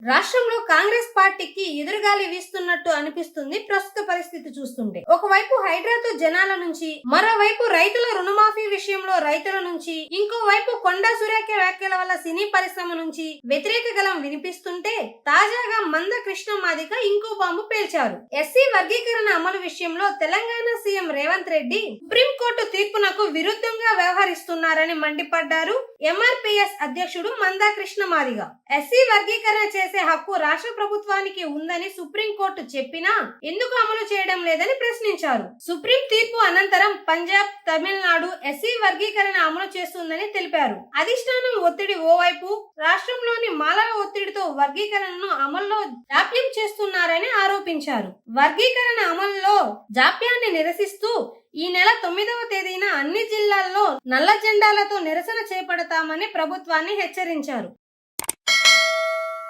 రాష్ట్రంలో కాంగ్రెస్ పార్టీకి ఎదురుగాలి వీస్తున్నట్టు అనిపిస్తుంది ప్రస్తుత పరిస్థితి చూస్తుంటే. ఒకవైపు హైడ్రాతో జనాల నుంచి, మరోవైపు రైతుల రుణమాఫీ విషయంలో రైతుల నుంచి, ఇంకోవైపు కొండా సురేఖ వ్యాఖ్యల వల్ల సినీ పరిశ్రమ నుంచి వ్యతిరేక గలం వినిపిస్తుంటే, తాజాగా మంద కృష్ణ మాదిగ ఇంకో బాంబు పేల్చారు. ఎస్సీ వర్గీకరణ అమలు విషయంలో తెలంగాణ సీఎం రేవంత్ రెడ్డి సుప్రీంకోర్టు తీర్పునకు విరుద్ధంగా వ్యవహరిస్తున్నారని మండిపడ్డారు ఎంఆర్పీఎస్ అధ్యక్షుడు మంద కృష్ణ మాదిగ. ఎస్సీ వర్గీకరణ చేసే హక్కు రాష్ట్ర ప్రభుత్వానికి ఉందని సుప్రీంకోర్టు చెప్పినా ఎందుకు అమలు చేయడం లేదని ప్రశ్నించారు. సుప్రీం తీర్పు అనంతరం పంజాబ్, తమిళనాడు ఎస్సీ వర్గీకరణ అమలు చేస్తుందని తెలిపారు. అధిష్టానం ఒత్తిడి ఓవైపు, రాష్ట్రంలోని మాలల ఒత్తిడితో వర్గీకరణను అమల్లో జాప్యం చేస్తున్నారని ఆరోపించారు. వర్గీకరణ అమలులో జాప్యాన్ని నిరసిస్తూ ఈ నెల 9వ తేదీన అన్ని జిల్లాల్లో నల్ల జెండాలతో నిరసన చేపడతామని ప్రభుత్వాన్ని హెచ్చరించారు.